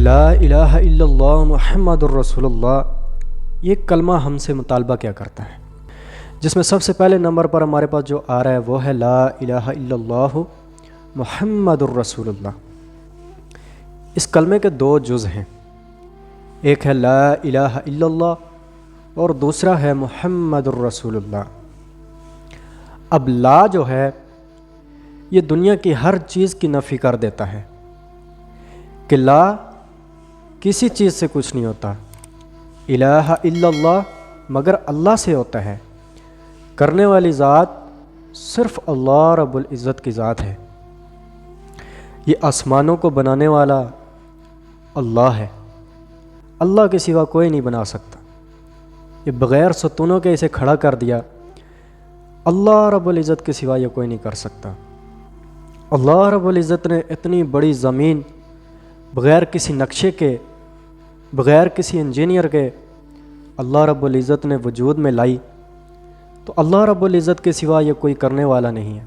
لا الہ الا اللہ محمد الرسول اللہ، یہ کلمہ ہم سے مطالبہ کیا کرتا ہے، جس میں سب سے پہلے نمبر پر ہمارے پاس جو آ رہا ہے وہ ہے لا الہ الا اللہ محمد الرسول اللہ۔ اس کلمے کے دو جز ہیں، ایک ہے لا الہ الا اللہ اور دوسرا ہے محمد الرسول اللہ۔ اب لا جو ہے یہ دنیا کی ہر چیز کی نفی کر دیتا ہے کہ لا کسی چیز سے کچھ نہیں ہوتا، الہ الا اللہ مگر اللہ سے ہوتا ہے، کرنے والی ذات صرف اللہ رب العزت کی ذات ہے۔ یہ آسمانوں کو بنانے والا اللہ ہے، اللہ کے سوا کوئی نہیں بنا سکتا۔ یہ بغیر ستونوں کے اسے کھڑا کر دیا، اللہ رب العزت کے سوا یہ کوئی نہیں کر سکتا۔ اللہ رب العزت نے اتنی بڑی زمین بغیر کسی نقشے کے، بغیر کسی انجینئر کے اللہ رب العزت نے وجود میں لائی، تو اللہ رب العزت کے سوا یہ کوئی کرنے والا نہیں ہے۔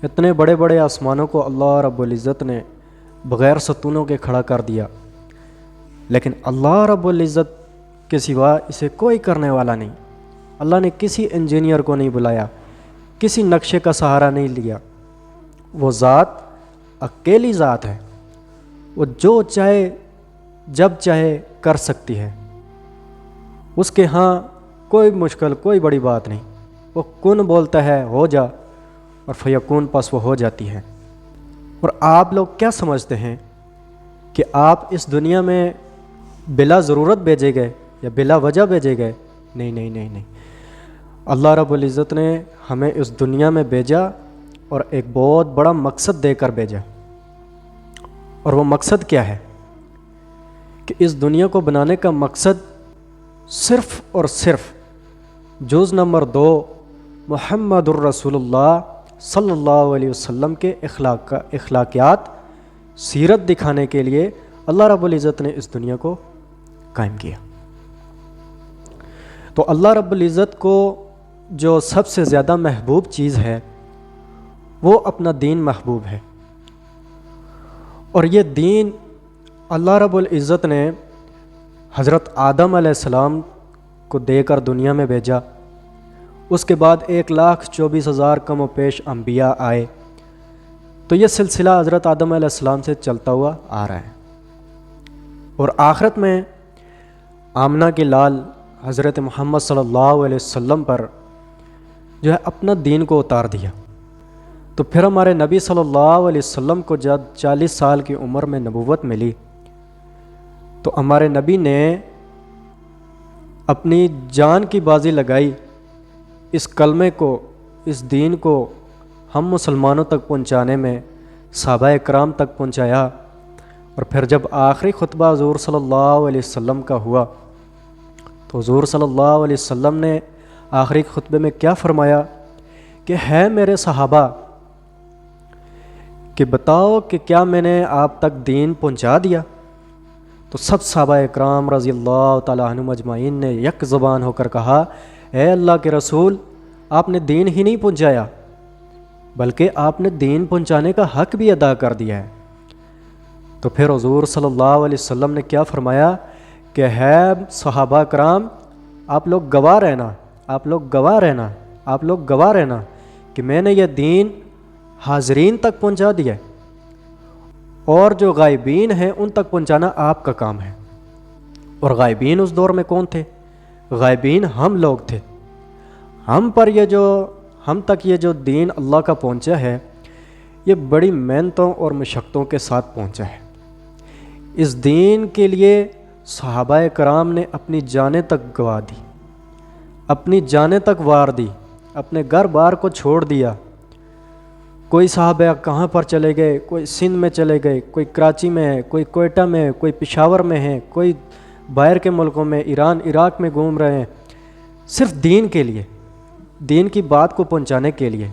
اتنے بڑے بڑے آسمانوں کو اللہ رب العزت نے بغیر ستونوں کے کھڑا کر دیا، لیکن اللہ رب العزت کے سوا اسے کوئی کرنے والا نہیں۔ اللہ نے کسی انجینئر کو نہیں بلایا، کسی نقشے کا سہارا نہیں لیا۔ وہ ذات اکیلی ذات ہے، وہ جو چاہے جب چاہے کر سکتی ہے، اس کے ہاں کوئی مشکل، کوئی بڑی بات نہیں۔ وہ کن بولتا ہے ہو جا، اور فیکون پس وہ ہو جاتی ہے۔ اور آپ لوگ کیا سمجھتے ہیں کہ آپ اس دنیا میں بلا ضرورت بھیجے گئے یا بلا وجہ بھیجے گئے؟ نہیں نہیں نہیں نہیں، اللہ رب العزت نے ہمیں اس دنیا میں بھیجا اور ایک بہت بڑا مقصد دے کر بھیجا۔ اور وہ مقصد کیا ہے کہ اس دنیا کو بنانے کا مقصد صرف اور صرف جز نمبر 2 محمد الرسول اللہ صلی اللہ علیہ وسلم کے اخلاقیات، سیرت دکھانے کے لیے اللہ رب العزت نے اس دنیا کو قائم کیا۔ تو اللہ رب العزت کو جو سب سے زیادہ محبوب چیز ہے وہ اپنا دین محبوب ہے، اور یہ دین اللہ رب العزت نے حضرت آدم علیہ السلام کو دے کر دنیا میں بھیجا۔ اس کے بعد 1,24,000 کم و بیش انبیاء آئے، تو یہ سلسلہ حضرت آدم علیہ السلام سے چلتا ہوا آ رہا ہے، اور آخرت میں آمنہ کے لال حضرت محمد صلی اللہ علیہ وسلم پر جو ہے اپنا دین کو اتار دیا۔ تو پھر ہمارے نبی صلی اللہ علیہ وسلم کو جب 40 سال کی عمر میں نبوت ملی، تو ہمارے نبی نے اپنی جان کی بازی لگائی، اس کلمے کو، اس دین کو ہم مسلمانوں تک پہنچانے میں، صحابہ کرام تک پہنچایا۔ اور پھر جب آخری خطبہ حضور صلی اللہ علیہ وسلم کا ہوا، تو حضور صلی اللہ علیہ وسلم نے آخری خطبے میں کیا فرمایا کہ ہے میرے صحابہ کہ بتاؤ کہ کیا میں نے آپ تک دین پہنچا دیا؟ تو سب صحابہ اکرام رضی اللہ تعالیٰ عنہم اجمعین نے یک زبان ہو کر کہا، اے اللہ کے رسول، آپ نے دین ہی نہیں پہنچایا بلکہ آپ نے دین پہنچانے کا حق بھی ادا کر دیا ہے۔ تو پھر حضور صلی اللہ علیہ وسلم نے کیا فرمایا کہ ہے صحابہ کرام، آپ لوگ گواہ رہنا، آپ لوگ گواہ رہنا، آپ لوگ گواہ رہنا کہ میں نے یہ دین حاضرین تک پہنچا دیا ہے، اور جو غائبین ہیں ان تک پہنچانا آپ کا کام ہے۔ اور غائبین اس دور میں کون تھے؟ غائبین ہم لوگ تھے۔ ہم تک یہ جو دین اللہ کا پہنچا ہے، یہ بڑی محنتوں اور مشقتوں کے ساتھ پہنچا ہے۔ اس دین کے لیے صحابہ کرام نے اپنی جانیں تک گوا دی، اپنی جانیں تک وار دی، اپنے گھر بار کو چھوڑ دیا۔ کوئی صحابہ کہاں پر چلے گئے، کوئی سندھ میں چلے گئے، کوئی کراچی میں ہے، کوئی کوئٹہ میں ہے، کوئی پشاور میں ہے، کوئی باہر کے ملکوں میں، ایران عراق میں گھوم رہے ہیں، صرف دین کے لیے، دین کی بات کو پہنچانے کے لیے۔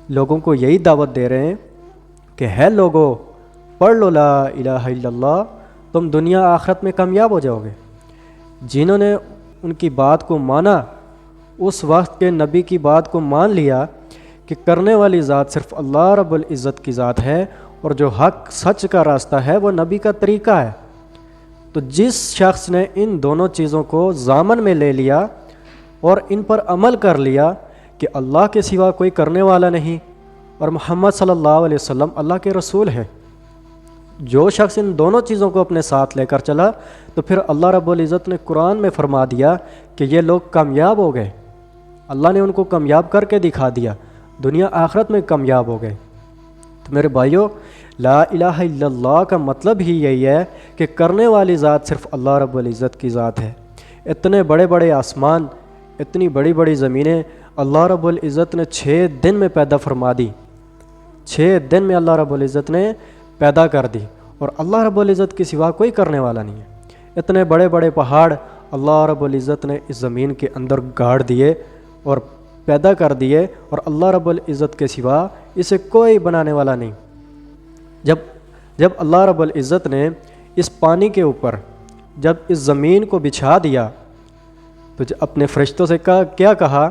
لوگوں کو یہی دعوت دے رہے ہیں کہ ہے لوگو، پڑھ لو لا الہ الا اللہ، تم دنیا آخرت میں کامیاب ہو جاؤ گے۔ جنہوں نے ان کی بات کو مانا، اس وقت کے نبی کی بات کو مان لیا کہ کرنے والی ذات صرف اللہ رب العزت کی ذات ہے، اور جو حق سچ کا راستہ ہے وہ نبی کا طریقہ ہے۔ تو جس شخص نے ان دونوں چیزوں کو ضامن میں لے لیا اور ان پر عمل کر لیا کہ اللہ کے سوا کوئی کرنے والا نہیں اور محمد صلی اللہ علیہ وسلم اللہ کے رسول ہیں، جو شخص ان دونوں چیزوں کو اپنے ساتھ لے کر چلا تو پھر اللہ رب العزت نے قرآن میں فرما دیا کہ یہ لوگ کامیاب ہو گئے، اللہ نے ان کو کامیاب کر کے دکھا دیا، دنیا آخرت میں کامیاب ہو گئے۔ تو میرے بھائیو، لا الہ الا اللہ کا مطلب ہی یہی ہے کہ کرنے والی ذات صرف اللہ رب العزت کی ذات ہے۔ اتنے بڑے بڑے آسمان، اتنی بڑی بڑی زمینیں اللہ رب العزت نے 6 دن میں پیدا فرما دی، 6 دن میں اللہ رب العزت نے پیدا کر دی، اور اللہ رب العزت کے سوا کوئی کرنے والا نہیں ہے۔ اتنے بڑے بڑے پہاڑ اللہ رب العزت نے اس زمین کے اندر گاڑ دیے اور پیدا کر دیے، اور اللہ رب العزت کے سوا اسے کوئی بنانے والا نہیں۔ جب اللہ رب العزت نے اس پانی کے اوپر جب اس زمین کو بچھا دیا تو اپنے فرشتوں سے کیا کہا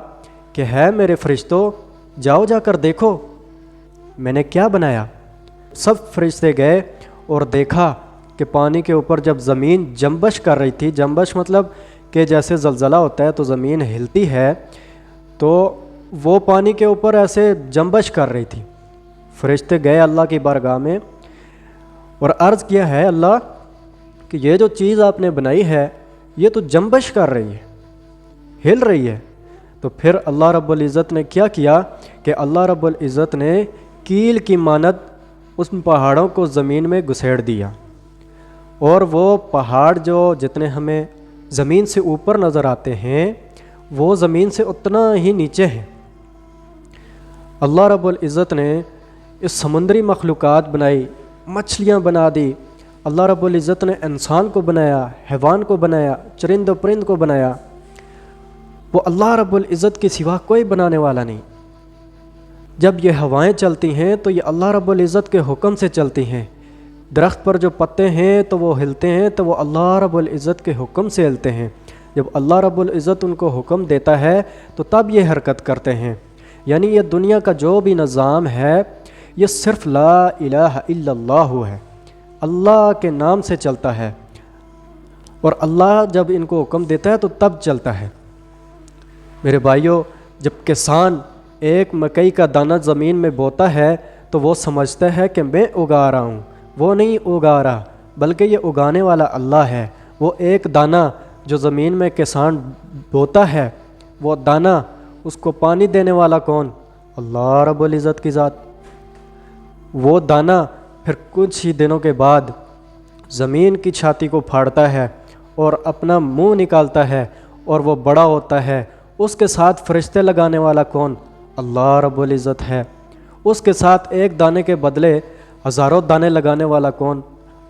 کہ ہے میرے فرشتوں، جاؤ جا کر دیکھو میں نے کیا بنایا۔ سب فرشتے گئے اور دیکھا کہ پانی کے اوپر جب زمین جنبش کر رہی تھی، جنبش مطلب کہ جیسے زلزلہ ہوتا ہے تو زمین ہلتی ہے، تو وہ پانی کے اوپر ایسے جنبش کر رہی تھی۔ فرشتے گئے اللہ کی بارگاہ میں اور عرض کیا ہے اللہ کہ یہ جو چیز آپ نے بنائی ہے یہ تو جنبش کر رہی ہے، ہل رہی ہے۔ تو پھر اللہ رب العزت نے کیا کیا کہ اللہ رب العزت نے کیل کی مانند اس پہاڑوں کو زمین میں گھسیڑ دیا، اور وہ پہاڑ جو جتنے ہمیں زمین سے اوپر نظر آتے ہیں وہ زمین سے اتنا ہی نیچے ہیں۔ اللہ رب العزت نے اس سمندری مخلوقات بنائی، مچھلیاں بنا دی، اللہ رب العزت نے انسان کو بنایا، حیوان کو بنایا، چرند و پرند کو بنایا۔ وہ اللہ رب العزت کے سوا کوئی بنانے والا نہیں۔ جب یہ ہوائیں چلتی ہیں تو یہ اللہ رب العزت کے حکم سے چلتی ہیں، درخت پر جو پتے ہیں تو وہ ہلتے ہیں تو وہ اللہ رب العزت کے حکم سے ہلتے ہیں۔ جب اللہ رب العزت ان کو حکم دیتا ہے تو تب یہ حرکت کرتے ہیں۔ یعنی یہ دنیا کا جو بھی نظام ہے یہ صرف لا الہ الا اللہ ہے، اللہ کے نام سے چلتا ہے، اور اللہ جب ان کو حکم دیتا ہے تو تب چلتا ہے۔ میرے بھائیوں، جب کسان ایک مکئی کا دانہ زمین میں بوتا ہے تو وہ سمجھتا ہے کہ میں اگا رہا ہوں، وہ نہیں اگا رہا بلکہ یہ اگانے والا اللہ ہے۔ وہ ایک دانہ جو زمین میں کسان بوتا ہے، وہ دانہ اس کو پانی دینے والا کون؟ اللہ رب العزت کی ذات۔ وہ دانہ پھر کچھ ہی دنوں کے بعد زمین کی چھاتی کو پھاڑتا ہے اور اپنا منہ نکالتا ہے اور وہ بڑا ہوتا ہے۔ اس کے ساتھ فرشتے لگانے والا کون؟ اللہ رب العزت ہے۔ اس کے ساتھ ایک دانے کے بدلے ہزاروں دانے لگانے والا کون؟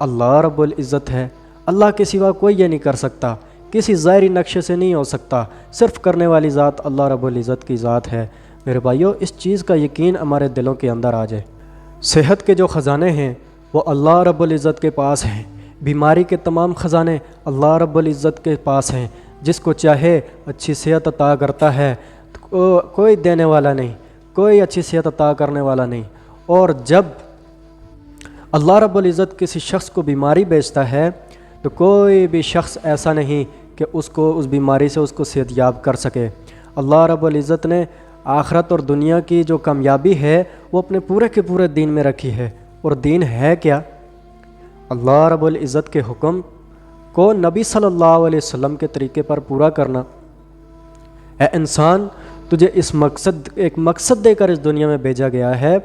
اللہ رب العزت ہے۔ اللہ کے سوا کوئی یہ نہیں کر سکتا، کسی ظاہری نقشے سے نہیں ہو سکتا، صرف کرنے والی ذات اللہ رب العزت کی ذات ہے۔ میرے بھائیو، اس چیز کا یقین ہمارے دلوں کے اندر آ جائے۔ صحت کے جو خزانے ہیں وہ اللہ رب العزت کے پاس ہیں، بیماری کے تمام خزانے اللہ رب العزت کے پاس ہیں۔ جس کو چاہے اچھی صحت عطا کرتا ہے، کوئی دینے والا نہیں، کوئی اچھی صحت عطا کرنے والا نہیں۔ اور جب اللہ رب العزت کسی شخص کو بیماری بھیجتا ہے تو کوئی بھی شخص ایسا نہیں کہ اس کو اس بیماری سے اس کو صحت یاب کر سکے۔ اللہ رب العزت نے آخرت اور دنیا کی جو کامیابی ہے وہ اپنے پورے کے پورے دین میں رکھی ہے، اور دین ہے کیا؟ اللہ رب العزت کے حکم کو نبی صلی اللہ علیہ وسلم کے طریقے پر پورا کرنا۔ اے انسان، تجھے ایک مقصد دے کر اس دنیا میں بھیجا گیا ہے،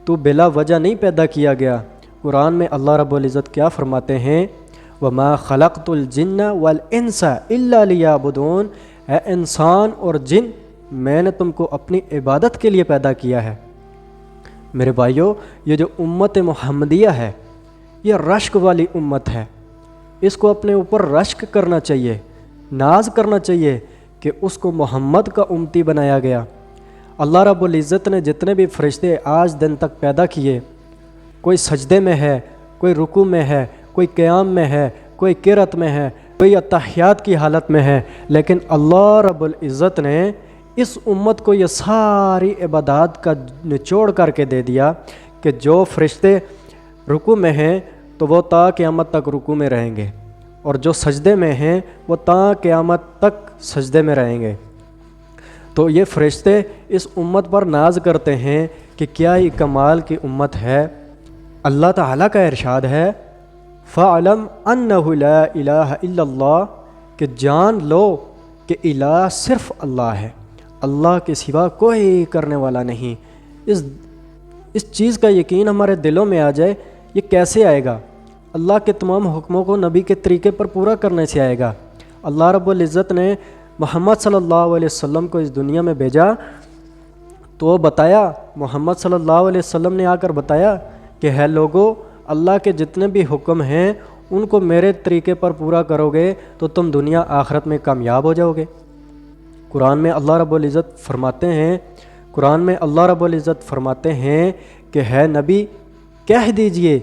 تو بلا وجہ نہیں پیدا کیا گیا۔ قرآن میں اللہ رب العزت کیا فرماتے ہیں؟ وَمَا خَلَقْتُ الْجِنَّ وَالْإِنسَ إِلَّا لِيَعْبُدُونَ۔ اے انسان اور جن، میں نے تم کو اپنی عبادت کے لیے پیدا کیا ہے۔ میرے بھائیوں، یہ جو امت محمدیہ ہے یہ رشک والی امت ہے، اس کو اپنے اوپر رشک کرنا چاہیے، ناز کرنا چاہیے کہ اس کو محمد کا امتی بنایا گیا۔ اللہ رب العزت نے جتنے بھی فرشتے آج دن تک پیدا کیے، کوئی سجدے میں ہے، کوئی رکوع میں ہے، کوئی قیام میں ہے، کوئی قرات میں ہے، کوئی اتحیات کی حالت میں ہے، لیکن اللہ رب العزت نے اس امت کو یہ ساری عبادات کا نچوڑ کر کے دے دیا کہ جو فرشتے رکوع میں ہیں تو وہ تا قیامت تک رکوع میں رہیں گے، اور جو سجدے میں ہیں وہ تا قیامت تک سجدے میں رہیں گے۔ تو یہ فرشتے اس امت پر ناز کرتے ہیں کہ کیا یہ کمال کی امت ہے۔ اللہ تعالیٰ کا ارشاد ہے فَعْلَمْ أَنَّهُ لَا إِلَهَ إِلَّا اللَّهُ، کہ جان لو کہ الہ صرف اللہ ہے، اللہ کے سوا کوئی کرنے والا نہیں۔ اس چیز کا یقین ہمارے دلوں میں آ جائے، یہ کیسے آئے گا؟ اللہ کے تمام حکموں کو نبی کے طریقے پر پورا کرنے سے آئے گا۔ اللہ رب العزت نے محمد صلی اللہ علیہ وسلم کو اس دنیا میں بھیجا تو بتایا، محمد صلی اللہ علیہ وسلم نے آ کر بتایا کہ ہے لوگو، اللہ کے جتنے بھی حکم ہیں ان کو میرے طریقے پر پورا کرو گے تو تم دنیا آخرت میں کامیاب ہو جاؤ گے۔ قرآن میں اللہ رب العزت فرماتے ہیں کہ ہے نبی کہہ دیجئے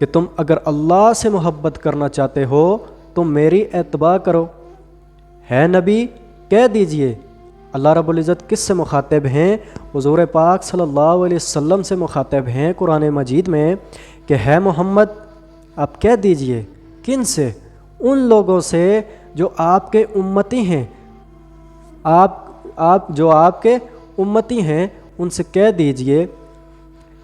کہ تم اگر اللہ سے محبت کرنا چاہتے ہو تو میری اتباع کرو۔ ہے نبی کہہ دیجئے۔ اللہ رب العزت کس سے مخاطب ہیں؟ حضور پاک صلی اللہ علیہ وسلم سے مخاطب ہیں قرآن مجید میں کہ ہے محمد آپ کہہ دیجئے۔ کن سے؟ ان لوگوں سے جو آپ کے امتی ہیں، جو آپ کے امتی ہیں ان سے کہہ دیجئے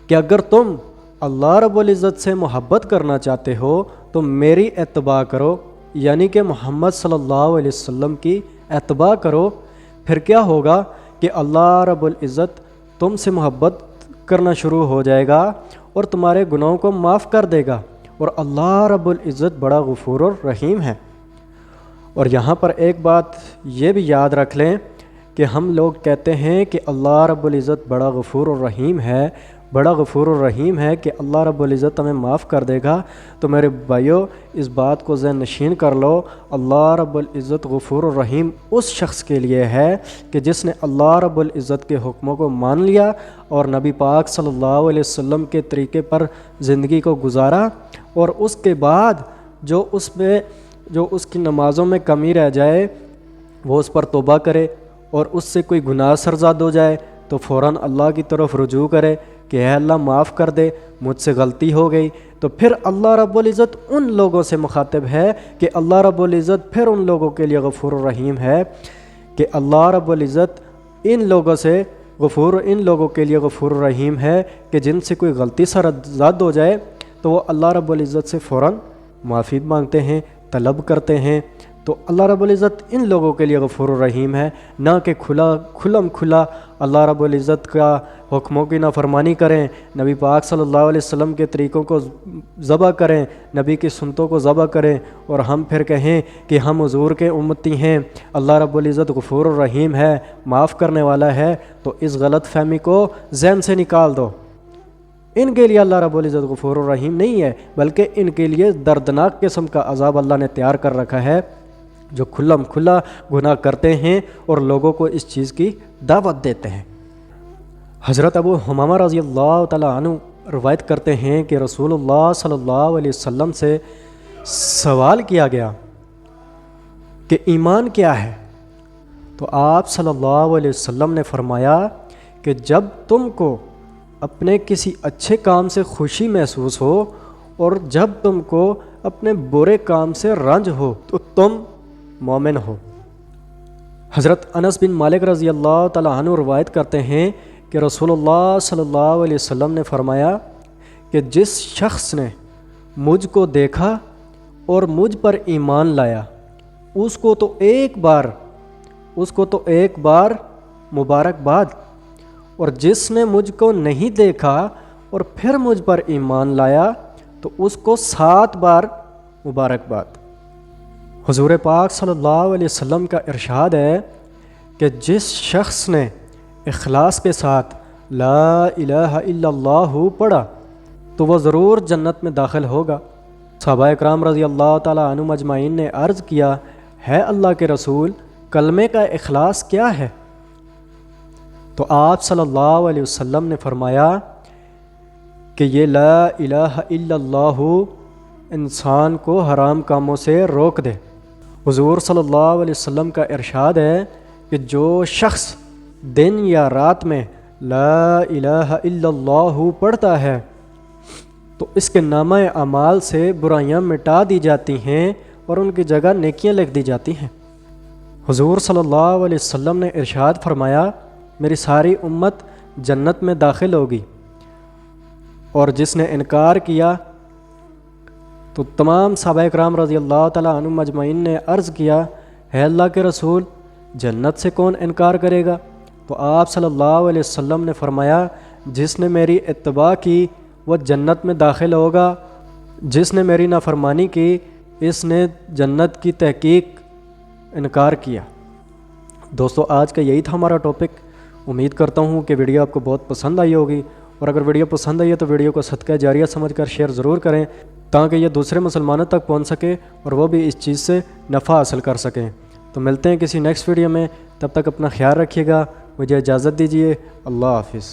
کہ اگر تم اللہ رب العزت سے محبت کرنا چاہتے ہو تو میری اتباع کرو، یعنی کہ محمد صلی اللہ علیہ وسلم کی اتباع کرو۔ پھر کیا ہوگا کہ اللہ رب العزت تم سے محبت کرنا شروع ہو جائے گا اور تمہارے گناہوں کو معاف کر دے گا، اور اللہ رب العزت بڑا غفور الرحیم ہے۔ اور یہاں پر ایک بات یہ بھی یاد رکھ لیں کہ ہم لوگ کہتے ہیں کہ اللہ رب العزت بڑا غفور الرحیم ہے کہ اللہ رب العزت ہمیں معاف کر دے گا۔ تو میرے بھائیو اس بات کو ذہن نشین کر لو، اللہ رب العزت غفور الرحیم اس شخص کے لیے ہے کہ جس نے اللہ رب العزت کے حکموں کو مان لیا اور نبی پاک صلی اللہ علیہ وسلم کے طریقے پر زندگی کو گزارا، اور اس کے بعد جو اس کی نمازوں میں کمی رہ جائے وہ اس پر توبہ کرے، اور اس سے کوئی گناہ سرزاد ہو جائے تو فوراً اللہ کی طرف رجوع کرے کہ اے اللہ معاف کر دے، مجھ سے غلطی ہو گئی۔ تو پھر اللہ رب العزت ان لوگوں سے مخاطب ہے کہ اللہ رب العزت پھر ان لوگوں کے لیے غفور الرحیم ہے کہ اللہ رب العزت ان لوگوں کے لیے غفور الرحیم ہے کہ جن سے کوئی غلطی سرزاد ہو جائے تو وہ اللہ رب العزت سے فوراً معافی مانگتے ہیں، طلب کرتے ہیں۔ تو اللہ رب العزت ان لوگوں کے لیے غفور الرحیم ہے، نہ کہ کھلم کھلا اللہ رب العزت کا حکموں کی نافرمانی کریں، نبی پاک صلی اللہ علیہ وسلم کے طریقوں کو ذبح کریں، نبی کی سنتوں کو ذبح کریں، اور ہم پھر کہیں کہ ہم حضور کے امتی ہیں، اللہ رب العزت غفور الرحیم ہے، معاف کرنے والا ہے۔ تو اس غلط فہمی کو ذہن سے نکال دو۔ ان کے لیے اللہ رب العزت غفور الرحیم نہیں ہے، بلکہ ان کے لیے دردناک قسم کا عذاب اللہ نے تیار کر رکھا ہے، جو کھلم کھلا گناہ کرتے ہیں اور لوگوں کو اس چیز کی دعوت دیتے ہیں۔ حضرت ابو حمامہ رضی اللہ تعالیٰ عنہ روایت کرتے ہیں کہ رسول اللہ صلی اللہ علیہ وسلم سے سوال کیا گیا کہ ایمان کیا ہے؟ تو آپ صلی اللہ علیہ وسلم نے فرمایا کہ جب تم کو اپنے کسی اچھے کام سے خوشی محسوس ہو اور جب تم کو اپنے برے کام سے رنج ہو تو تم مومن ہو۔ حضرت انس بن مالک رضی اللہ تعالیٰ عنہ روایت کرتے ہیں کہ رسول اللہ صلی اللہ علیہ وسلم نے فرمایا کہ جس شخص نے مجھ کو دیکھا اور مجھ پر ایمان لایا اس کو تو ایک بار مبارکباد، اور جس نے مجھ کو نہیں دیکھا اور پھر مجھ پر ایمان لایا تو اس کو 7 بار مبارکباد۔ حضور پاک صلی اللہ علیہ وسلم کا ارشاد ہے کہ جس شخص نے اخلاص کے ساتھ لا الہ الا اللہ پڑھا تو وہ ضرور جنت میں داخل ہوگا۔ صحابہ اکرام رضی اللہ تعالیٰ عنہ مجمعین نے عرض کیا، ہے اللہ کے رسول کلمے کا اخلاص کیا ہے؟ تو آپ صلی اللہ علیہ وسلم نے فرمایا کہ یہ لا الہ الا اللہ انسان کو حرام کاموں سے روک دے۔ حضور صلی اللہ علیہ وسلم کا ارشاد ہے کہ جو شخص دن یا رات میں لا الہ الا اللہ پڑھتا ہے تو اس کے نامہ اعمال سے برائیاں مٹا دی جاتی ہیں اور ان کی جگہ نیکیاں لکھ دی جاتی ہیں۔ حضور صلی اللہ علیہ وسلم نے ارشاد فرمایا، میری ساری امت جنت میں داخل ہوگی، اور جس نے انکار کیا تو تمام صحابہ کرام رضی اللہ تعالیٰ عنہم مجمعین نے عرض کیا، اے اللہ کے رسول، جنت سے کون انکار کرے گا؟ تو آپ صلی اللہ علیہ وسلم نے فرمایا، جس نے میری اتباع کی وہ جنت میں داخل ہوگا، جس نے میری نافرمانی کی اس نے جنت کی تحقیق انکار کیا۔ دوستو، آج کا یہی تھا ہمارا ٹاپک۔ امید کرتا ہوں کہ ویڈیو آپ کو بہت پسند آئی ہوگی، اور اگر ویڈیو پسند آئی ہے تو ویڈیو کو صدقہ جاریہ سمجھ کر شیئر ضرور کریں تاکہ یہ دوسرے مسلمانوں تک پہنچ سکے اور وہ بھی اس چیز سے نفع حاصل کر سکیں۔ تو ملتے ہیں کسی نیکسٹ ویڈیو میں، تب تک اپنا خیال رکھیے گا، مجھے اجازت دیجیے، اللہ حافظ۔